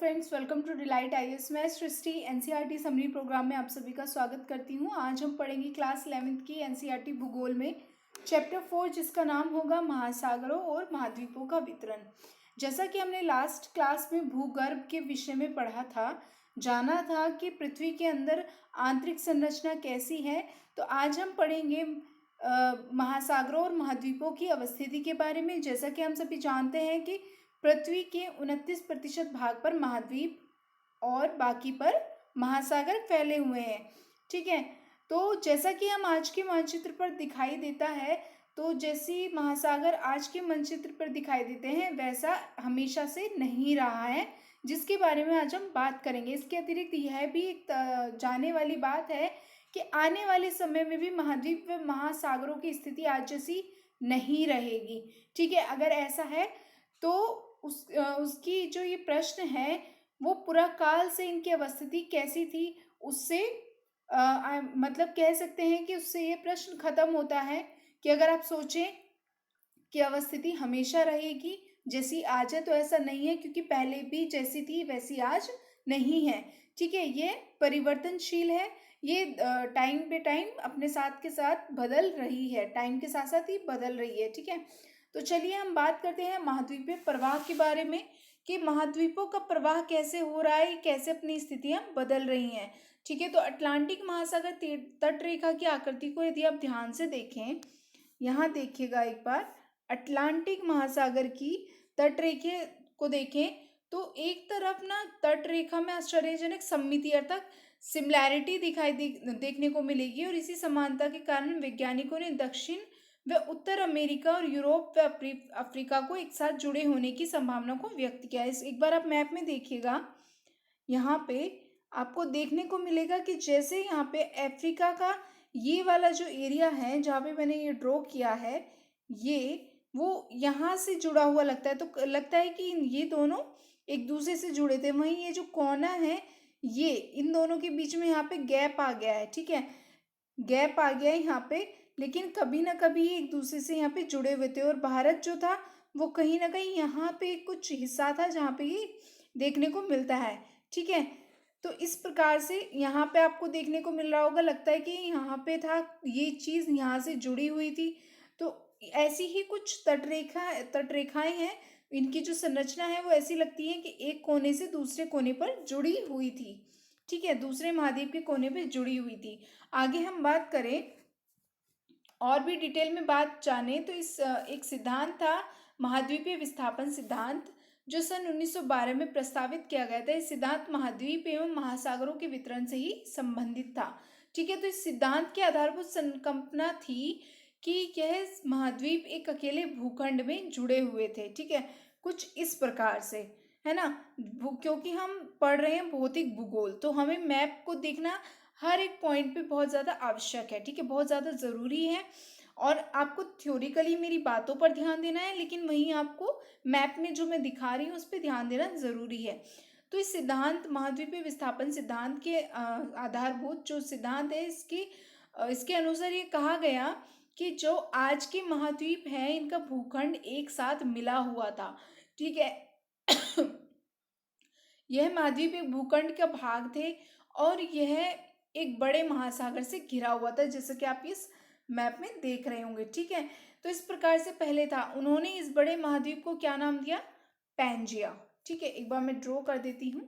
Friends, welcome to delight IAS. मैं Srishti NCERT summary programme में आप सभी का स्वागत करती हूँ। आज हम पढ़ेंगे क्लास 11th की एनसीईआरटी भूगोल में चैप्टर 4, जिसका नाम होगा महासागरों और महाद्वीपों का वितरण। जैसा कि हमने लास्ट क्लास में भूगर्भ के विषय में पढ़ा था, जाना था कि पृथ्वी के अंदर आंतरिक संरचना कैसी है, तो आज हम पढ़ेंगे महासागरों और महाद्वीपों की अवस्थिति के बारे में। जैसा कि हम सभी जानते हैं कि पृथ्वी के 29% भाग पर महाद्वीप और बाकी पर महासागर फैले हुए हैं। ठीक है, तो जैसा कि हम आज के मानचित्र पर दिखाई देता है, तो जैसी महासागर आज के मानचित्र पर दिखाई देते हैं वैसा हमेशा से नहीं रहा है, जिसके बारे में आज हम बात करेंगे। इसके अतिरिक्त यह भी एक जाने वाली बात है कि आने वाले समय में भी महाद्वीप व महासागरों की स्थिति आज जैसी नहीं रहेगी। ठीक है, अगर ऐसा है तो उसकी जो ये प्रश्न है वो पुरा काल से इनकी अवस्थिति कैसी थी, उससे मतलब कह सकते हैं कि उससे ये प्रश्न खत्म होता है कि अगर आप सोचें कि अवस्थिति हमेशा रहेगी जैसी आज है, तो ऐसा नहीं है, क्योंकि पहले भी जैसी थी वैसी आज नहीं है। ठीक है, ये परिवर्तनशील है, ये टाइम पे टाइम अपने साथ के साथ बदल रही है, टाइम के साथ साथ ही बदल रही है। ठीक है, तो चलिए हम बात करते हैं महाद्वीपीय प्रवाह के बारे में कि महाद्वीपों का प्रवाह कैसे हो रहा है, कैसे अपनी स्थितियां बदल रही हैं। ठीक है, तो अटलांटिक महासागर तट रेखा की आकृति को यदि आप ध्यान से देखें, यहाँ देखिएगा एक बार, अटलांटिक महासागर की तट रेखा को देखें तो एक तरफ ना तट रेखा में आश्चर्यजनक सममिति अर्थात सिमिलैरिटी देखने को मिलेगी, और इसी समानता के कारण वैज्ञानिकों ने दक्षिण व उत्तर अमेरिका और यूरोप व अफ्रीका को एक साथ जुड़े होने की संभावना को व्यक्त किया है। एक बार आप मैप में देखिएगा, यहाँ पे आपको देखने को मिलेगा कि जैसे यहाँ पे अफ्रीका का ये वाला जो एरिया है जहाँ पे मैंने ये ड्रॉ किया है, ये वो यहाँ से जुड़ा हुआ लगता है, तो लगता है कि ये दोनों एक दूसरे से जुड़े थे। वहीं ये जो कोना है, ये इन दोनों के बीच में यहाँ पे गैप आ गया है। ठीक है, गैप आ गया है यहाँ पे, लेकिन कभी ना कभी एक दूसरे से यहाँ पे जुड़े हुए थे, और भारत जो था वो कहीं ना कहीं यहाँ पे कुछ हिस्सा था जहाँ पे ये देखने को मिलता है। ठीक है, तो इस प्रकार से यहाँ पे आपको देखने को मिल रहा होगा, लगता है कि यहाँ पे था, ये चीज़ यहाँ से जुड़ी हुई थी। तो ऐसी ही कुछ तटरेखाएं हैं, इनकी जो संरचना है वो ऐसी लगती है कि एक कोने से दूसरे कोने पर जुड़ी हुई थी। ठीक है, दूसरे महाद्वीप के कोने पे जुड़ी हुई थी। आगे हम बात करें और भी डिटेल में बात जाने तो इस एक सिद्धांत था महाद्वीपीय विस्थापन सिद्धांत, जो सन 1912 में प्रस्तावित किया गया था। इस सिद्धांत महाद्वीप एवं महासागरों के वितरण से ही संबंधित था। ठीक है, तो इस सिद्धांत के आधारभूत संकल्पना थी कि यह महाद्वीप एक अकेले भूखंड में जुड़े हुए थे। ठीक है, कुछ इस प्रकार से, है ना। क्योंकि हम पढ़ रहे हैं भौतिक भूगोल, तो हमें मैप को देखना हर एक पॉइंट पे बहुत ज़्यादा आवश्यक है। ठीक है, बहुत ज़्यादा ज़रूरी है, और आपको थ्योरिकली मेरी बातों पर ध्यान देना है, लेकिन वहीं आपको मैप में जो मैं दिखा रही हूँ उस पर ध्यान देना ज़रूरी है। तो इस सिद्धांत महाद्वीपीय विस्थापन सिद्धांत के आधारभूत जो सिद्धांत है, इसके अनुसार ये कहा गया कि जो आज के महाद्वीप हैं इनका भूखंड एक साथ मिला हुआ था। ठीक है, यह महाद्वीप एक भूखंड का भाग थे, और यह एक बड़े महासागर से घिरा हुआ था, जैसे कि आप इस मैप में देख रहे होंगे। ठीक है, तो इस प्रकार से पहले था। उन्होंने इस बड़े महाद्वीप को क्या नाम दिया? पैंजिया। ठीक है, एक बार मैं ड्रॉ कर देती हूँ,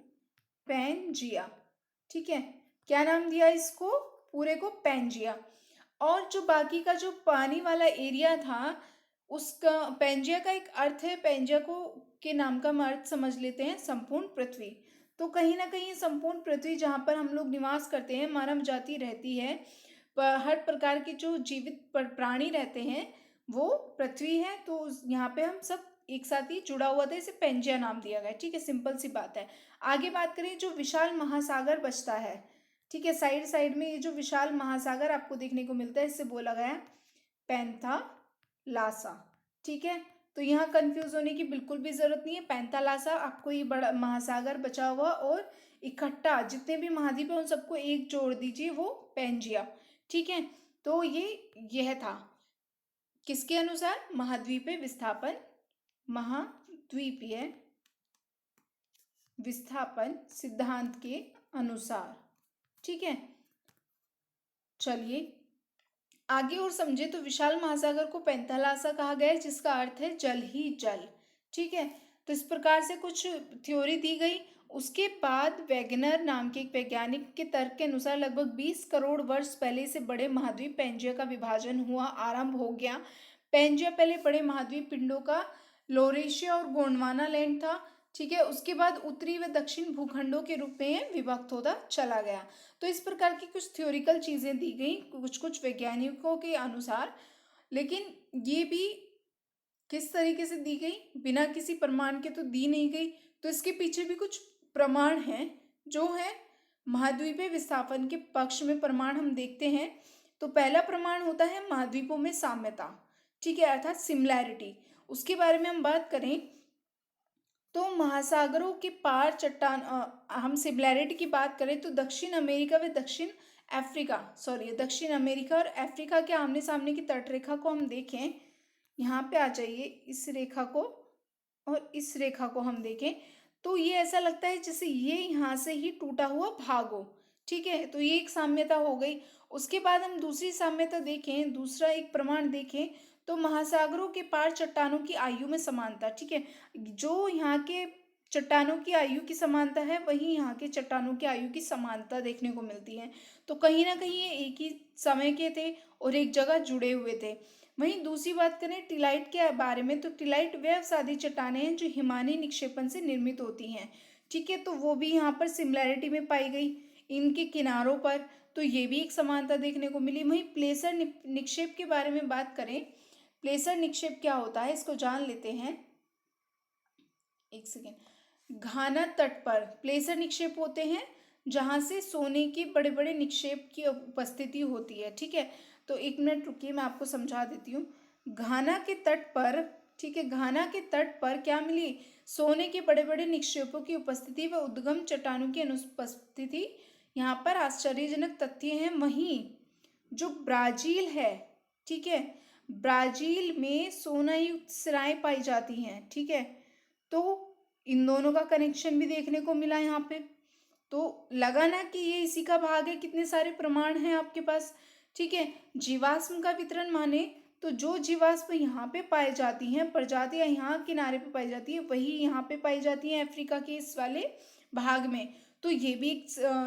पैंजिया। ठीक है, क्या नाम दिया इसको? पूरे को पैंजिया। और जो बाकी का जो पानी वाला एरिया था, उसका पैंजिया का एक अर्थ है, पैंजिया को के नाम का हम अर्थ समझ लेते हैं संपूर्ण पृथ्वी। तो कहीं ना कहीं संपूर्ण पृथ्वी जहाँ पर हम लोग निवास करते हैं, मानव जाति रहती है, हर प्रकार के जो जीवित प्राणी रहते हैं वो पृथ्वी है। तो यहाँ पे हम सब एक साथ ही जुड़ा हुआ था, इसे पैंजिया नाम दिया गया। ठीक है, सिंपल सी बात है। आगे बात करें, जो विशाल महासागर बचता है, ठीक है, साइड साइड में ये जो विशाल महासागर आपको देखने को मिलता है, इससे बोला गया पैंथालासा। ठीक है, तो यहाँ कंफ्यूज होने की बिल्कुल भी जरूरत नहीं है। पैंथालासा आपको ये बड़ा महासागर बचा हुआ, और इकट्ठा जितने भी महाद्वीप है उन सबको एक जोड़ दीजिए, वो पैंजिया। ठीक है, तो यह था किसके अनुसार? महाद्वीपीय विस्थापन, महाद्वीपीय विस्थापन सिद्धांत के अनुसार। ठीक है, चलिए आगे और समझे। तो विशाल महासागर को पैंथालासा कहा गया है, जिसका अर्थ है जल ही जल। ठीक है, तो इस प्रकार से कुछ थ्योरी दी गई। उसके बाद वैगनर नाम के एक वैज्ञानिक के तर्क के अनुसार लगभग 20 करोड़ वर्ष पहले से बड़े महाद्वीप पेंजिया का विभाजन हुआ आरंभ हो गया। पेंजिया पहले बड़े महाद्वीप पिंडों का लोरेशिया और गोंडवाना लैंड था। ठीक है, उसके बाद उत्तरी व दक्षिण भूखंडों के रूप में विभक्त होता चला गया। तो इस प्रकार की कुछ थ्योरिकल चीजें दी गई कुछ कुछ वैज्ञानिकों के अनुसार, लेकिन ये भी किस तरीके से दी गई, बिना किसी प्रमाण के तो दी नहीं गई। तो इसके पीछे भी कुछ प्रमाण हैं जो है महाद्वीपीय विस्थापन के पक्ष में प्रमाण हम देखते हैं। तो पहला प्रमाण होता है महाद्वीपों में साम्यता। ठीक है, अर्थात सिमिलैरिटी। उसके बारे में हम बात करें तो महासागरों के पार चट्टान हम सिमिलैरिटी की बात करें तो दक्षिण अमेरिका व दक्षिण अमेरिका और अफ्रीका के आमने सामने की तटरेखा को हम देखें, यहाँ पे आ जाइए, इस रेखा को और इस रेखा को हम देखें तो ये ऐसा लगता है जैसे ये यहाँ से ही टूटा हुआ भाग हो। ठीक है, तो ये एक साम्यता हो गई। उसके बाद हम दूसरी साम्यता देखें, दूसरा एक प्रमाण देखें तो महासागरों के पार चट्टानों की आयु में समानता। ठीक है, जो यहाँ के चट्टानों की आयु की समानता है वहीं यहाँ के चट्टानों की आयु की समानता देखने को मिलती है। तो कहीं ना कहीं ये एक ही समय के थे और एक जगह जुड़े हुए थे। वहीं दूसरी बात करें टिलाइट के बारे में तो टिलाइट वे अवसादी चट्टानें हैं जो हिमानी निक्षेपण से निर्मित होती हैं। ठीक है, तो वो भी यहाँ पर सिमिलैरिटी में पाई गई इनके किनारों पर, तो ये भी एक समानता देखने को मिली। वहीं प्लेसर निक्षेप के बारे में बात करें, प्लेसर निक्षेप क्या होता है इसको जान लेते हैं, एक सेकेंड। घाना तट पर प्लेसर निक्षेप होते हैं जहां से सोने के बड़े बड़े निक्षेप की उपस्थिति होती है। ठीक है, तो एक मिनट रुकिए मैं आपको समझा देती हूँ। घाना के तट पर, ठीक है, घाना के तट पर क्या मिली, सोने के बड़े बड़े निक्षेपों की उपस्थिति व उद्गम चट्टानों की अनुपस्थिति यहाँ पर आश्चर्यजनक तथ्य हैं। वहीं जो ब्राजील है, ठीक है, ब्राजील में सोना युक्त सिराएं पाई जाती हैं। ठीक है, तो इन दोनों का कनेक्शन भी देखने को मिला यहाँ पे। तो लगा ना कि ये इसी का भाग है, कितने सारे प्रमाण हैं आपके पास। ठीक है, जीवाश्म का वितरण माने तो जो जीवाश्म यहाँ पे पाई जाती हैं, प्रजातियां यहाँ किनारे पे पाई जाती है वही यहाँ पे पाई जाती हैं अफ्रीका के इस वाले भाग में। तो ये भी एक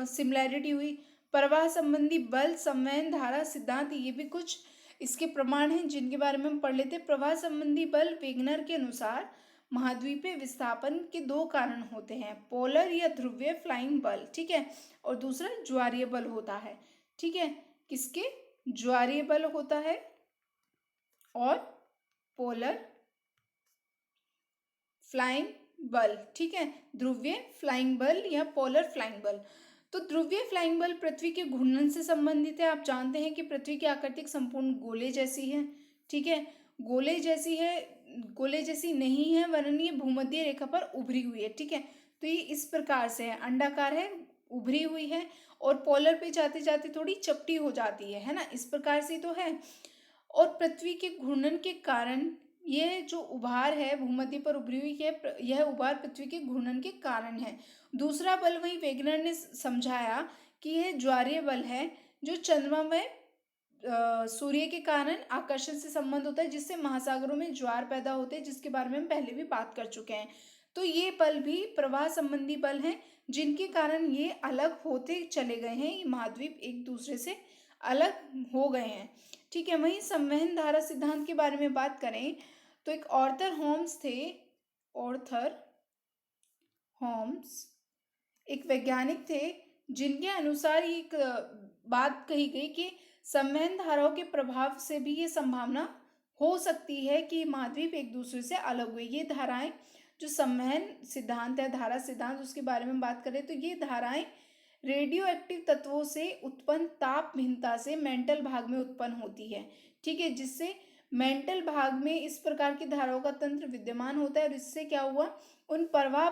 सिमिलैरिटी हुई। प्रवाह संबंधी बल, संवहन धारा सिद्धांत, ये भी कुछ इसके प्रमाण हैं जिनके बारे में हम पढ़ लेते। प्रवाह संबंधी बल वेगनर के अनुसार महाद्वीपीय विस्थापन के दो कारण होते हैं, पोलर या ध्रुवीय फ्लाइंग बल, ठीक है, और दूसरा ज्वारीय बल होता है। ठीक है, किसके, ज्वारीय बल होता है और पोलर फ्लाइंग बल। ठीक है, ध्रुवीय फ्लाइंग बल या पोलर फ्लाइंग बल। तो ध्रुवीय फ्लाइंग बल पृथ्वी के घूर्णन से संबंधित है। आप जानते हैं कि पृथ्वी की आकृति संपूर्ण गोले जैसी है। ठीक है, गोले जैसी है, गोले जैसी नहीं है वरन ये भूमध्य रेखा पर उभरी हुई है। ठीक है, तो ये इस प्रकार से है, अंडाकार है, उभरी हुई है और पोलर पे जाते जाते थोड़ी चपटी हो जाती है ना, इस प्रकार से तो है। और पृथ्वी के घूर्णन के कारण यह जो उभार है भूमध्य पर उभरी हुई है, यह उभार पृथ्वी के घूर्णन के कारण है। दूसरा बल वही वेगनर ने समझाया कि यह ज्वारीय बल है जो चंद्रमा में सूर्य के कारण आकर्षण से संबंध होता है, जिससे महासागरों में ज्वार पैदा होते हैं, जिसके बारे में हम पहले भी बात कर चुके हैं। तो ये बल भी प्रवाह संबंधी बल हैं जिनके कारण ये अलग होते चले गए हैं, ये महाद्वीप एक दूसरे से अलग हो गए हैं। ठीक है, वहीं संवहन धारा सिद्धांत के बारे में बात करें तो एक ऑर्थर होम्स थे, ऑर्थर होम्स एक वैज्ञानिक थे जिनके अनुसार एक बात कही गई कि संवहन धाराओं के प्रभाव से भी ये संभावना हो सकती है कि महाद्वीप एक दूसरे से अलग हुए। ये धाराएं जो संवहन सिद्धांत है, धारा सिद्धांत, उसके बारे में बात करें तो ये धाराएं रेडियो एक्टिव तत्वों से उत्पन्न ताप भिन्नता से मेंटल भाग में उत्पन्न होती है। ठीक है, जिससे मेंटल भाग में इस प्रकार की धाराओं का तंत्र विद्यमान होता है और इससे क्या हुआ, उन प्रवाह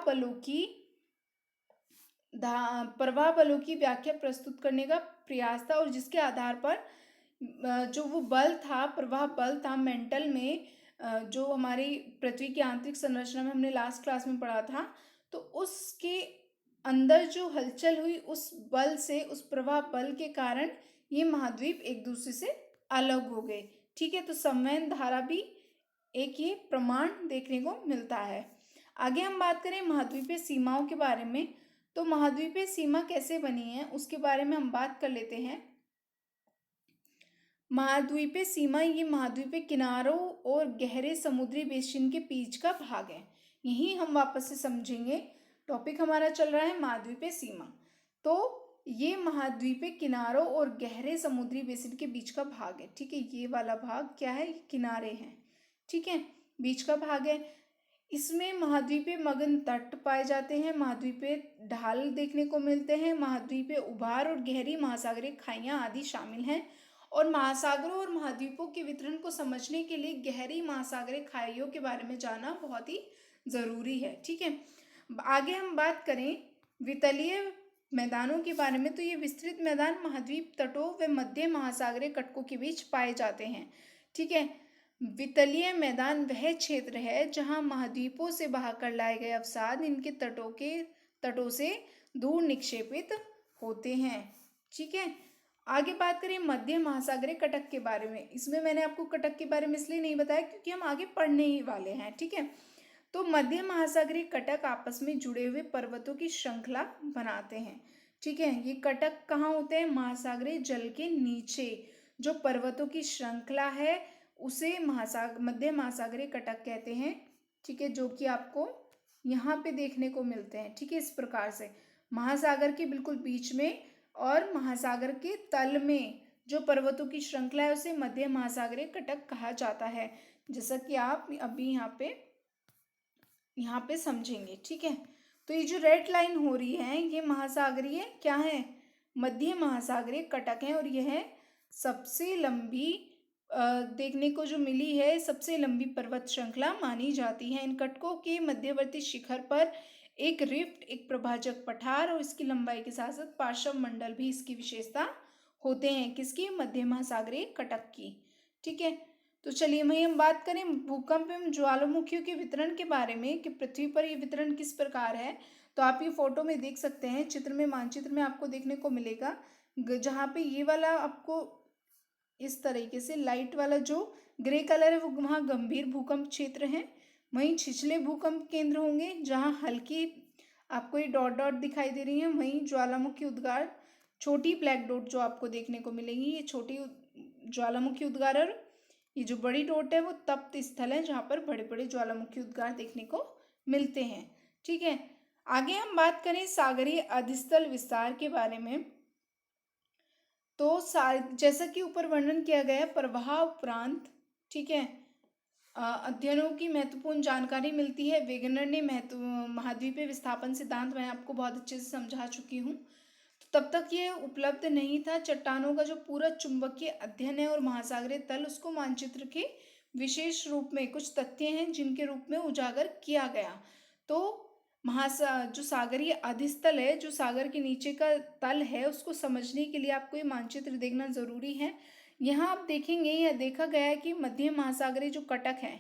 बलों की व्याख्या प्रस्तुत करने का प्रयास था और जिसके आधार पर जो वो बल था, प्रवाह बल था मेंटल में, जो हमारी पृथ्वी की आंतरिक संरचना में हमने लास्ट क्लास में पढ़ा था, तो उसके अंदर जो हलचल हुई उस बल से, उस प्रवाह बल के कारण ये महाद्वीप एक दूसरे से अलग हो गए। ठीक है, तो संवहन धारा भी एक ये प्रमाण देखने को मिलता है। आगे हम बात करें महाद्वीपीय सीमाओं के बारे में, तो महाद्वीपीय सीमा कैसे बनी है उसके बारे में हम बात कर लेते हैं। महाद्वीपीय सीमा ये महाद्वीपीय किनारों और गहरे समुद्री बेसिन के बीच का भाग है। यही हम वापस से समझेंगे, टॉपिक हमारा चल रहा है महाद्वीपीय सीमा। तो ये महाद्वीपीय किनारों और गहरे समुद्री बेसिन के बीच का भाग है। ठीक है, ये वाला भाग क्या है, किनारे हैं। ठीक है, बीच का भाग है। इसमें महाद्वीपीय मगन तट पाए जाते हैं, महाद्वीपीय ढाल देखने को मिलते हैं, महाद्वीपीय उभार और गहरी महासागरीय खाइयां आदि शामिल हैं। और महासागरों और महाद्वीपों के वितरण को समझने के लिए गहरी महासागरीय खाइयों के बारे में जानना बहुत ही जरूरी है। ठीक है, आगे हम बात करें वितलीय मैदानों के बारे में, तो ये विस्तृत मैदान महाद्वीप तटों व मध्य महासागरीय कटकों के बीच पाए जाते हैं। ठीक है, वितलीय मैदान वह क्षेत्र है जहां महाद्वीपों से बहाकर लाए गए अवसाद इनके तटों से दूर निक्षेपित होते हैं। ठीक है, आगे बात करें मध्य महासागरीय कटक के बारे में। इसमें मैंने आपको कटक के बारे में इसलिए नहीं बताया क्योंकि हम आगे पढ़ने ही वाले हैं। ठीक है, तो मध्य महासागरीय कटक आपस में जुड़े हुए पर्वतों की श्रृंखला बनाते हैं। ठीक है, ये कटक कहाँ होते हैं, महासागरीय जल के नीचे जो पर्वतों की श्रृंखला है उसे मध्य महासागरीय कटक कहते हैं। ठीक है, जो कि आपको यहाँ पे देखने को मिलते हैं। ठीक है, इस प्रकार से महासागर के बिल्कुल बीच में और महासागर के तल में जो पर्वतों की श्रृंखला है उसे मध्य महासागरीय कटक कहा जाता है, जैसा कि आप अभी यहाँ पे समझेंगे। ठीक है, तो ये जो रेड लाइन हो रही है ये महासागरीय क्या है, मध्य महासागरीय कटक है। और यह सबसे लंबी देखने को जो मिली है, सबसे लंबी पर्वत श्रृंखला मानी जाती है। इन कटकों के मध्यवर्ती शिखर पर एक रिफ्ट, एक प्रभाजक पठार और इसकी लंबाई के साथ साथ पार्श्व मंडल भी इसकी विशेषता होते हैं। किसकी, मध्य महासागरीय कटक की। ठीक है, तो चलिए वहीं हम बात करें भूकंप एवं ज्वालामुखियों के वितरण के बारे में कि पृथ्वी पर ये वितरण किस प्रकार है। तो आप ये फोटो में देख सकते हैं, चित्र में, मानचित्र में आपको देखने को मिलेगा, जहाँ पे ये वाला आपको इस तरीके से लाइट वाला जो ग्रे कलर है वो वहाँ गंभीर भूकंप क्षेत्र है। वहीं छिछले भूकंप केंद्र होंगे जहाँ हल्की आपको ये डॉट डॉट दिखाई दे रही है। वहीं ज्वालामुखी उद्गार, छोटी ब्लैक डॉट जो आपको देखने को मिलेगी, ये छोटी ज्वालामुखी उद्गार, और ये जो बड़ी डॉट है वो तप्त स्थल है जहाँ पर बड़े बड़े ज्वालामुखी उद्गार देखने को मिलते हैं। ठीक है, आगे हम बात करें सागरीय अधिस्थल विस्तार के बारे में, तो जैसा कि ऊपर वर्णन किया गया प्रवाह उपरांत, ठीक है, अध्ययनों की महत्वपूर्ण जानकारी मिलती है। वेगनर ने महाद्वीपीय विस्थापन सिद्धांत मैं आपको बहुत अच्छे से समझा चुकी हूँ। तो तब तक ये उपलब्ध नहीं था। चट्टानों का जो पूरा चुंबकीय अध्ययन है और महासागरीय तल, उसको मानचित्र के विशेष रूप में कुछ तथ्य हैं जिनके रूप में उजागर किया गया। तो जो सागरीय अधिस्थल है, जो सागर के नीचे का तल है, उसको समझने के लिए आपको ये मानचित्र देखना जरूरी है। यहाँ आप देखेंगे, यह देखा गया है कि मध्य महासागरीय जो कटक है,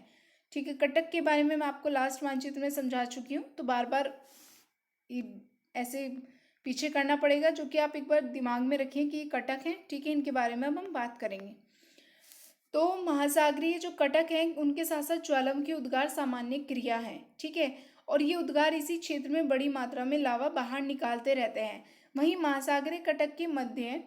ठीक है, कटक के बारे में मैं आपको लास्ट मानचित्र में समझा चुकी हूँ, तो बार बार ऐसे पीछे करना पड़ेगा, जो कि आप एक बार दिमाग में रखें कि ये कटक है। ठीक है, इनके बारे में अब हम बात करेंगे। तो महासागरीय जो कटक है उनके साथ साथ ज्वालामुखी उद्गार सामान्य क्रिया है। ठीक है, और ये उद्गार इसी क्षेत्र में बड़ी मात्रा में लावा बाहर निकालते रहते हैं। वहीं महासागरीय कटक के मध्य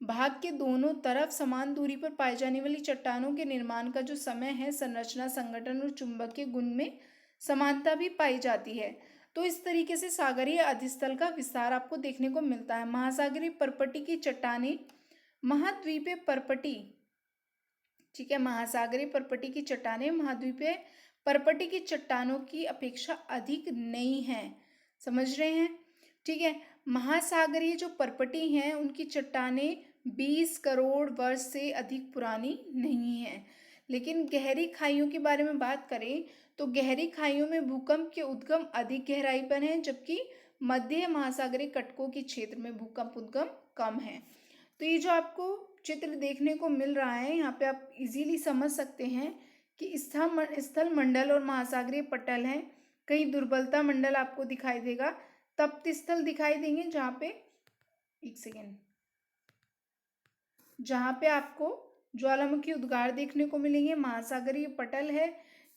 भाग के दोनों तरफ समान दूरी पर पाई जाने वाली चट्टानों के निर्माण का जो समय है, संरचना, संगठन और चुंबकीय गुण में समानता भी पाई जाती है। तो इस तरीके से सागरीय अधिस्थल का विस्तार आपको देखने को मिलता है। महासागरीय परपटी की चट्टानें महाद्वीपीय परपटी, ठीक है, महासागरीय परपटी की चट्टानें महाद्वीपीय परपटी की चट्टानों की अपेक्षा अधिक नई हैं। समझ रहे हैं? ठीक है, महासागरीय जो परपटी हैं उनकी चट्टानें 20 करोड़ वर्ष से अधिक पुरानी नहीं हैं। लेकिन गहरी खाइयों के बारे में बात करें तो गहरी खाइयों में भूकंप के उद्गम अधिक गहराई पर हैं, जबकि मध्य महासागरीय कटकों के क्षेत्र में भूकंप उद्गम कम है। तो ये जो आपको चित्र देखने को मिल रहा है, यहाँ पे आप इजीली समझ सकते हैं कि स्थल मंडल और महासागरीय पटल हैं कहीं दुर्बलता मंडल आपको दिखाई देगा, तप्त स्थल दिखाई देंगे जहाँ पे, एक सेकेंड, जहाँ पे आपको ज्वालामुखी उद्गार देखने को मिलेंगे। महासागरीय पटल है,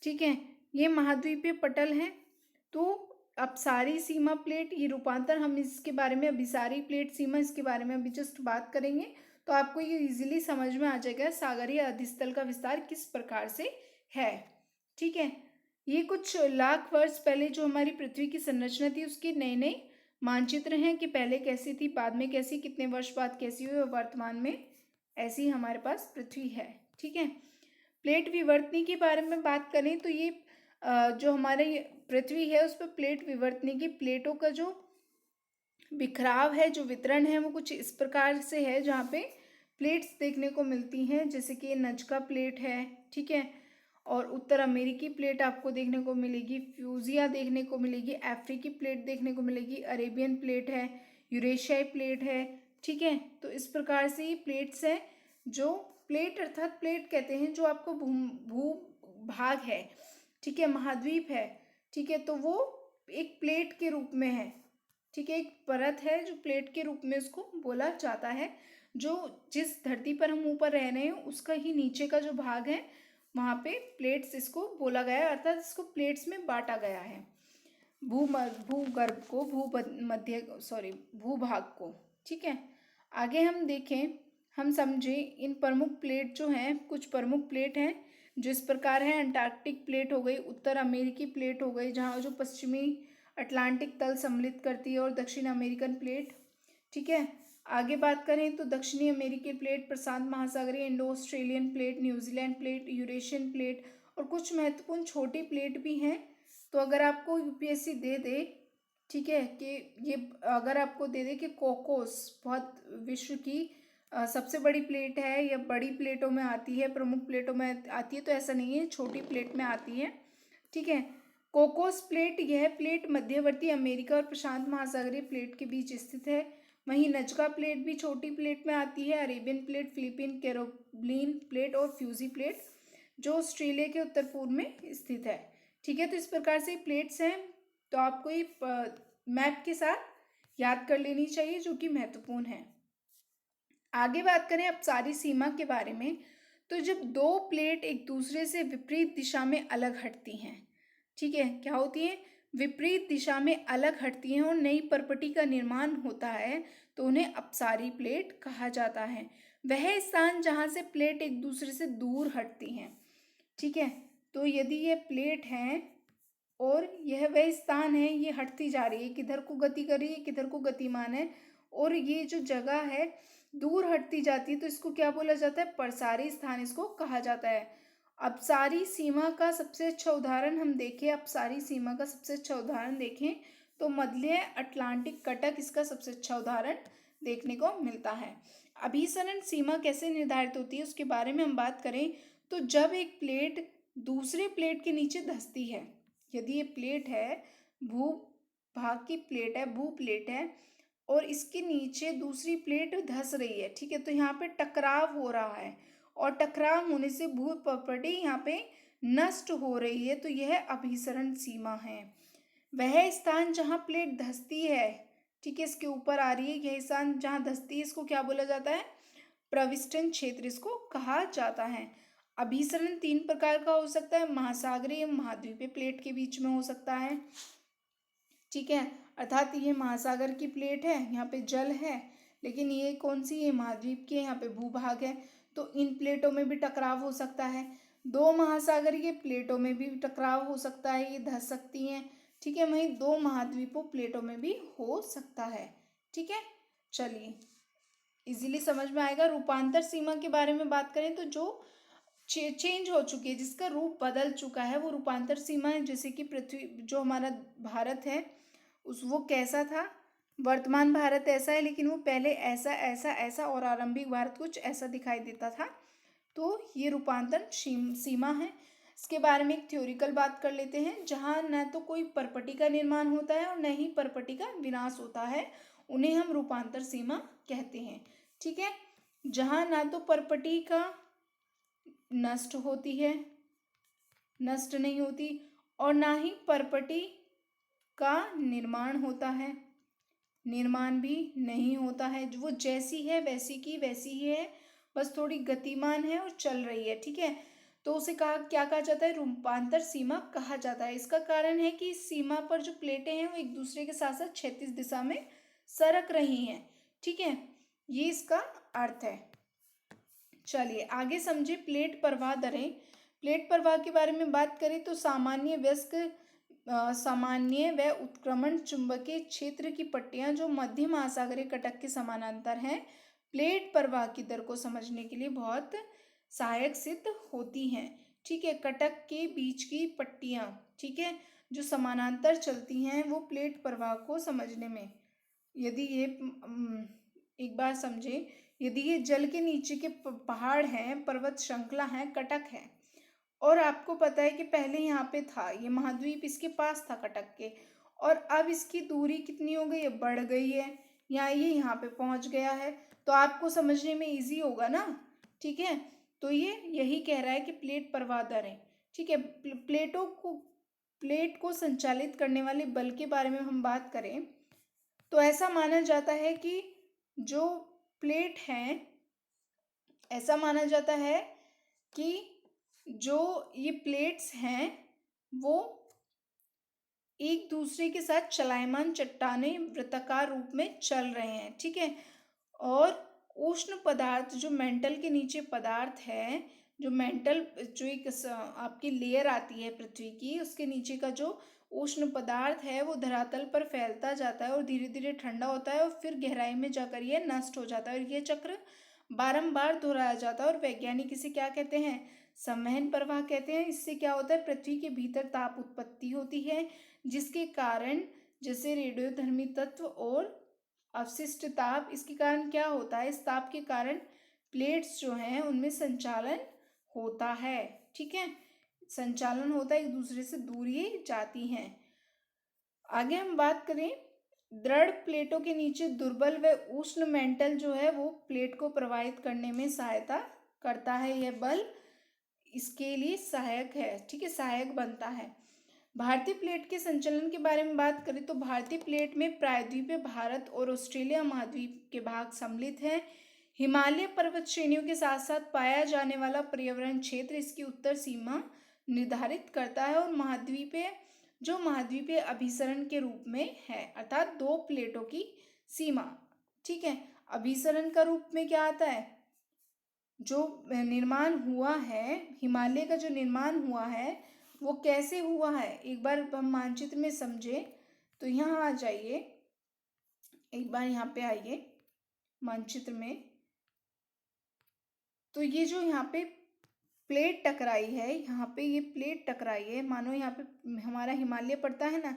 ठीक है, ये महाद्वीपीय पटल है। तो अपसारी सीमा प्लेट, ये रूपांतर, हम इसके बारे में अभिसारी प्लेट सीमा, इसके बारे में अभी जस्ट बात करेंगे। तो आपको ये इजीली समझ में आ जाएगा सागरीय अधिस्थल का विस्तार किस प्रकार से है, ठीक है। ये कुछ लाख वर्ष पहले जो हमारी पृथ्वी की संरचना थी उसके नए नए मानचित्र हैं कि पहले कैसी थी, बाद में कैसी, कितने वर्ष बाद कैसी हुई, और वर्तमान में ऐसी हमारे पास पृथ्वी है, ठीक है। प्लेट विवर्तनी के बारे में बात करें तो ये जो हमारे पृथ्वी है उस पर प्लेट विवर्तनी की प्लेटों का जो बिखराव है, जो वितरण है, वो कुछ इस प्रकार से है, जहाँ पे प्लेट्स देखने को मिलती हैं, जैसे कि नजका प्लेट है, ठीक है, और उत्तर अमेरिकी प्लेट आपको देखने को मिलेगी, फ्यूजिया देखने को मिलेगी, अफ्रीकी प्लेट देखने को मिलेगी, अरेबियन प्लेट है, यूरेशियाई प्लेट है, ठीक है। तो इस प्रकार से ये प्लेट्स हैं, जो प्लेट अर्थात प्लेट कहते हैं जो आपको भू भाग है, ठीक है, महाद्वीप है, ठीक है, तो वो एक प्लेट के रूप में है, ठीक है, एक परत है जो प्लेट के रूप में उसको बोला जाता है। जो जिस धरती पर हम ऊपर रह रहे हैं उसका ही नीचे का जो भाग है वहाँ पे प्लेट्स इसको बोला गया है, अर्थात इसको प्लेट्स में बांटा गया है, भूगर्भ को, भूभाग को, ठीक है। आगे हम देखें, हम समझें इन प्रमुख प्लेट जो हैं, कुछ प्रमुख प्लेट हैं जो इस प्रकार है। अंटार्कटिक प्लेट हो गई, उत्तर अमेरिकी प्लेट हो गई जहाँ जो पश्चिमी अटलांटिक तल सम्मिलित करती है, और दक्षिण अमेरिकन प्लेट, ठीक है। आगे बात करें तो दक्षिणी अमेरिकी प्लेट, प्रशांत महासागरीय, Indo Australian plate, New Zealand plate, Eurasian plate, और कुछ महत्वपूर्ण छोटी प्लेट भी हैं। तो अगर आपको यूपीएससी दे दे, ठीक है, कि ये अगर आपको दे दे कि कोकोस बहुत विश्व की सबसे बड़ी प्लेट है या बड़ी प्लेटों में आती है, प्रमुख प्लेटों में आती है, तो ऐसा नहीं है, छोटी प्लेट में आती है, ठीक है। कोकोस प्लेट, यह प्लेट मध्यवर्ती अमेरिका और प्रशांत महासागरीय प्लेट के बीच स्थित है। वहीं नजका प्लेट भी छोटी प्लेट में आती है। Arabian plate, Philippine, Caroline plate और फ्यूजी प्लेट जो ऑस्ट्रेलिया के उत्तर पूर्व में स्थित है, ठीक है। तो इस प्रकार से प्लेट्स हैं, तो आपको ये मैप के साथ याद कर लेनी चाहिए, जो कि महत्वपूर्ण है। आगे बात करें अपसारी सीमा के बारे में, तो जब दो प्लेट एक दूसरे से विपरीत दिशा में अलग हटती हैं, ठीक है, क्या होती है, विपरीत दिशा में अलग हटती हैं और नई परपटी का निर्माण होता है, तो उन्हें अपसारी प्लेट कहा जाता है। वह स्थान जहाँ से प्लेट एक दूसरे से दूर हटती हैं, ठीक है। तो यदि ये प्लेट हैं और यह वह स्थान है, ये हटती जा रही है, किधर को गति कर रही है, किधर को गतिमान है, और ये जो जगह है दूर हटती जाती है, तो इसको क्या बोला जाता है, प्रसारी स्थान इसको कहा जाता है। अपसारी सीमा का सबसे अच्छा उदाहरण हम देखें, अपसारी सीमा का सबसे अच्छा उदाहरण देखें तो मध्य अटलांटिक कटक इसका सबसे अच्छा उदाहरण देखने को मिलता है। अभिसरण सीमा कैसे निर्धारित होती है उसके बारे में हम बात करें तो जब एक प्लेट दूसरे प्लेट के नीचे धंसती है, यदि ये प्लेट है, भू भाग की प्लेट है, भू प्लेट है, और इसके नीचे दूसरी प्लेट धंस रही है, ठीक है, तो यहाँ पे टकराव हो रहा है, और टकराव होने से भू प्रॉपर्टी यहाँ पे नष्ट हो रही है, तो यह अभिसरण सीमा है। वह स्थान जहाँ प्लेट धंसती है, ठीक है, इसके ऊपर आ रही है, यह स्थान जहाँ धंसती है इसको क्या बोला जाता है, प्रविष्टन क्षेत्र इसको कहा जाता है। अभिसरण तीन प्रकार का हो सकता है, महासागरीय एवं महाद्वीपीय प्लेट के बीच में हो सकता है, ठीक है, अर्थात ये महासागर की प्लेट है, यहाँ पे जल है, लेकिन ये कौन सी है, महाद्वीप की है, यहाँ पे भूभाग है, तो इन प्लेटों में भी टकराव हो सकता है। दो महासागरीय प्लेटों में भी टकराव हो सकता है, ये धंस सकती हैं, ठीक है। वहीं दो महाद्वीपों प्लेटों में भी हो सकता है, ठीक है। चलिए, इजीली समझ में आएगा। रूपांतर सीमा के बारे में बात करें तो जो चेंज हो चुकी है, जिसका रूप बदल चुका है, वो रूपांतर सीमा है। जैसे कि पृथ्वी, जो हमारा भारत है वो कैसा था, वर्तमान भारत ऐसा है, लेकिन वो पहले ऐसा ऐसा ऐसा और आरंभिक भारत कुछ ऐसा दिखाई देता था, तो ये रूपांतर सीमा है। इसके बारे में एक थ्योरिकल बात कर लेते हैं, जहाँ न तो कोई परपटी का निर्माण होता है और न ही परपटी का विनाश होता है, उन्हें हम रूपांतर सीमा कहते हैं, ठीक है। जहाँ ना तो परपटी का नष्ट होती है, नष्ट नहीं होती, और ना ही परपटी का निर्माण होता है? निर्माण भी नहीं होता है, जो वो जैसी है वैसी की वैसी ही है, बस थोड़ी गतिमान है और चल रही है, ठीक है। तो उसे क्या कहा जाता है? रूपांतर सीमा कहा जाता है। इसका कारण है कि इस सीमा पर जो प्लेटें हैं वो एक दूसरे के साथ साथ क्षैतिज दिशा में सरक रही हैं, ठीक है। ये इसका अर्थ है। चलिए आगे समझे प्लेट प्रवाह दरें। प्लेट प्रवाह के बारे में बात करें तो सामान्य व उत्क्रमण चुंबकीय क्षेत्र की पट्टियां जो मध्य महासागरीय कटक के समानांतर हैं, प्लेट प्रवाह की दर को समझने के लिए बहुत सहायक सिद्ध होती हैं, ठीक है। कटक के बीच की पट्टियां, ठीक है, जो समानांतर चलती हैं, वो प्लेट प्रवाह को समझने में, यदि ये एक बार समझे, यदि ये जल के नीचे के पहाड़ हैं, पर्वत श्रृंखला है, कटक है, और आपको पता है कि पहले यहाँ पे था, ये महाद्वीप इसके पास था कटक के, और अब इसकी दूरी कितनी हो गई है? बढ़ गई है, यहाँ ये यहाँ पे पहुँच गया है, तो आपको समझने में इजी होगा ना, ठीक है। तो ये यही कह रहा है कि प्लेट प्रवाह दर है, ठीक है। प्लेट को संचालित करने वाले बल के बारे में हम बात करें तो ऐसा माना जाता है कि जो प्लेट हैं, ऐसा माना जाता है कि जो ये प्लेट्स हैं वो एक दूसरे के साथ चलायमान चट्टाने वृत्ताकार रूप में चल रहे हैं, ठीक है। और उष्ण पदार्थ जो मेंटल के नीचे पदार्थ है, जो मेंटल जो एक आपकी लेयर आती है पृथ्वी की, उसके नीचे का जो उष्ण पदार्थ है वो धरातल पर फैलता जाता है और धीरे धीरे ठंडा होता है और फिर गहराई में जाकर ये नष्ट हो जाता है, और ये चक्र बारंबार दोहराया जाता है। और वैज्ञानिक इसे क्या कहते हैं? संवहन प्रवाह कहते हैं। इससे क्या होता है? पृथ्वी के भीतर ताप उत्पत्ति होती है, जिसके कारण जैसे रेडियोधर्मी तत्व और अवशिष्ट ताप, इसके कारण क्या होता है? इस ताप के कारण प्लेट्स जो हैं उनमें संचालन होता है, ठीक है। संचालन होता है, एक दूसरे से दूर ये जाती हैं। आगे हम बात करें, दृढ़ प्लेटों के नीचे दुर्बल व उष्ण मेंटल जो है वो प्लेट को प्रवाहित करने में सहायता करता है। यह बल इसके लिए सहायक है, ठीक है, सहायक बनता है। भारतीय प्लेट के संचलन के बारे में बात करें तो भारतीय प्लेट में प्रायद्वीपीय भारत और ऑस्ट्रेलिया महाद्वीप के भाग सम्मिलित हैं। हिमालय पर्वत श्रेणियों के साथ साथ पाया जाने वाला पर्यावरण क्षेत्र इसकी उत्तर सीमा निर्धारित करता है, और महाद्वीपीय अभिसरण के रूप में है, अर्थात दो प्लेटों की सीमा, ठीक है। अभिसरण का रूप में क्या आता है? जो निर्माण हुआ है, हिमालय का जो निर्माण हुआ है वो कैसे हुआ है? एक बार हम मानचित्र में समझे तो यहाँ आ जाइए, एक बार यहाँ पे आइए मानचित्र में। तो ये जो यहाँ पे प्लेट टकराई है, यहाँ पे ये प्लेट टकराई है, मानो यहाँ पे हमारा हिमालय पड़ता है ना,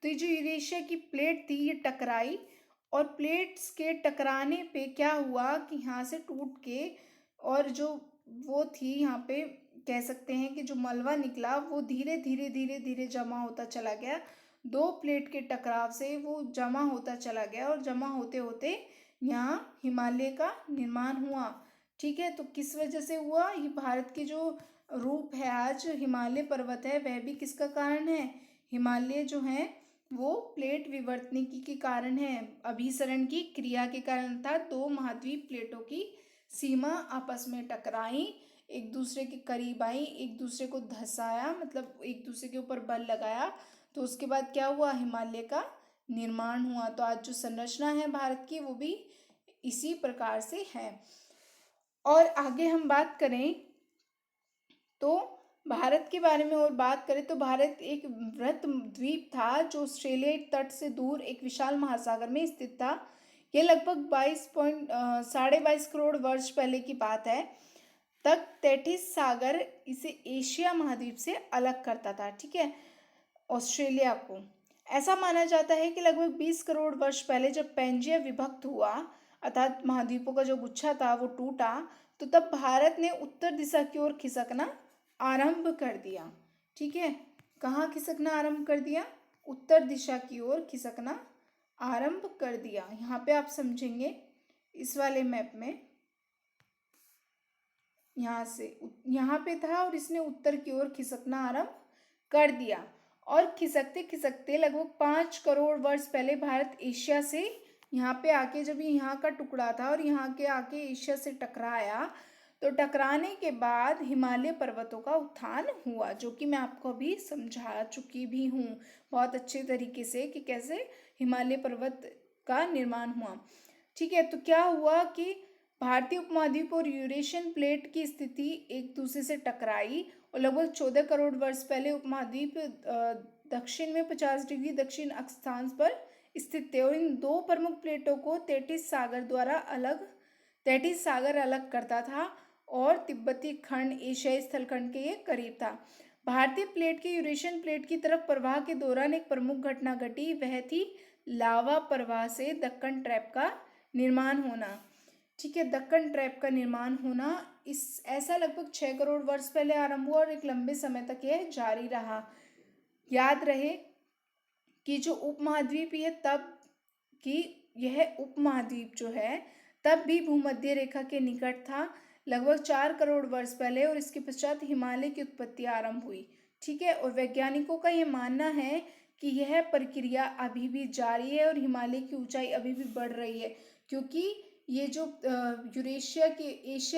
तो ये जो यूरेशिया की प्लेट थी ये टकराई, और प्लेट्स के टकराने पे क्या हुआ कि यहाँ से टूट के, और जो वो थी यहाँ पे कह सकते हैं कि जो मलबा निकला वो धीरे धीरे धीरे धीरे जमा होता चला गया। दो प्लेट के टकराव से वो जमा होता चला गया, और जमा होते होते यहाँ हिमालय का निर्माण हुआ, ठीक है। तो किस वजह से हुआ? ये भारत की जो रूप है आज हिमालय पर्वत है, वह भी किसका कारण है? हिमालय जो है वो प्लेट विवर्तनिकी के कारण है, अभिसरण की क्रिया के कारण था। दो महाद्वीप प्लेटों की सीमा आपस में टकराई, एक दूसरे के करीब आई, एक दूसरे को धंसाया, मतलब एक दूसरे के ऊपर बल लगाया, तो उसके बाद क्या हुआ? हिमालय का निर्माण हुआ। तो आज जो संरचना है भारत की वो भी इसी प्रकार से है। और आगे हम बात करें तो भारत के बारे में और बात करें तो भारत एक वृत्त द्वीप था जो ऑस्ट्रेलियाई तट से दूर एक विशाल महासागर में स्थित था। यह लगभग 22 करोड़ वर्ष पहले की बात है तक तैथिस सागर इसे एशिया महाद्वीप से अलग करता था, ठीक है, ऑस्ट्रेलिया को। ऐसा माना जाता है कि लगभग 20 करोड़ वर्ष पहले जब पैंजिया विभक्त हुआ, अर्थात महाद्वीपों का जो गुच्छा था वो टूटा, तो तब भारत ने उत्तर दिशा की ओर खिसकना आरंभ कर दिया, ठीक है। कहाँ खिसकना आरंभ कर दिया? उत्तर दिशा की ओर खिसकना आरंभ कर दिया। यहाँ पे आप समझेंगे इस वाले मैप में, यहाँ से यहाँ पे था और इसने उत्तर की ओर खिसकना आरंभ कर दिया। और खिसकते खिसकते लगभग 5 करोड़ वर्ष पहले भारत एशिया से यहाँ पे आके, जब ये यहाँ का टुकड़ा था और यहाँ के आके एशिया से टकराया, तो टकराने के बाद हिमालय पर्वतों का उत्थान हुआ, जो कि मैं आपको अभी समझा चुकी भी हूँ बहुत अच्छे तरीके से कि कैसे हिमालय पर्वत का निर्माण हुआ। ठीक है, तो क्या हुआ कि भारतीय उपमहाद्वीप और यूरेशियन प्लेट की स्थिति एक दूसरे से टकराई और लगभग 14 करोड़ वर्ष पहले उपमहाद्वीप दक्षिण में 50 डिग्री दक्षिण अक्षांश पर स्थित थे और इन दो प्रमुख प्लेटों को तैतीस सागर अलग करता था और तिब्बती खंड एशियाई स्थल खंड के ये करीब था। भारतीय प्लेट के यूरेशियन प्लेट की तरफ प्रवाह के दौरान एक प्रमुख घटना घटी, वह थी लावा प्रवाह से दक्कन ट्रैप का निर्माण होना। ठीक है, दक्कन ट्रैप का निर्माण होना इस ऐसा लगभग 6 करोड़ वर्ष पहले आरंभ हुआ और एक लंबे समय तक यह जारी रहा। याद रहे कि जो उपमहाद्वीप है तब कि यह उपमहाद्वीप जो है तब भी भूमध्य रेखा के निकट था लगभग 4 करोड़ वर्ष पहले, और इसके पश्चात हिमालय की उत्पत्ति आरंभ हुई। ठीक है, और वैज्ञानिकों का यह मानना है कि यह प्रक्रिया अभी भी जारी है और हिमालय की ऊंचाई अभी भी बढ़ रही है, क्योंकि ये जो एशिया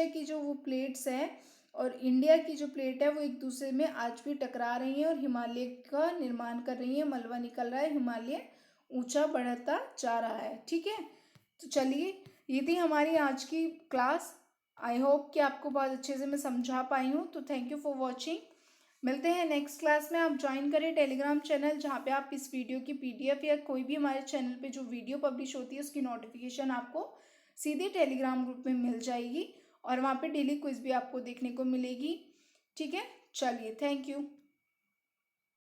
की जो वो प्लेट्स हैं और इंडिया की जो प्लेट है वो एक दूसरे में आज भी टकरा रही हैं और हिमालय का निर्माण कर रही है, मलबा निकल रहा है, हिमालय ऊंचा बढ़ता जा रहा है। ठीक है, तो चलिए, ये थी हमारी आज की क्लास। आई होप कि आपको बहुत अच्छे से मैं समझा पाई हूँ। तो थैंक यू फॉर वॉचिंग। मिलते हैं नेक्स्ट क्लास में। आप ज्वाइन करें टेलीग्राम चैनल, जहाँ पे आप इस वीडियो की PDF या कोई भी हमारे चैनल पे जो वीडियो पब्लिश होती है उसकी नोटिफिकेशन आपको सीधे टेलीग्राम ग्रुप में मिल जाएगी और वहाँ पे डेली क्विज भी आपको देखने को मिलेगी। ठीक है, चलिए, थैंक यू।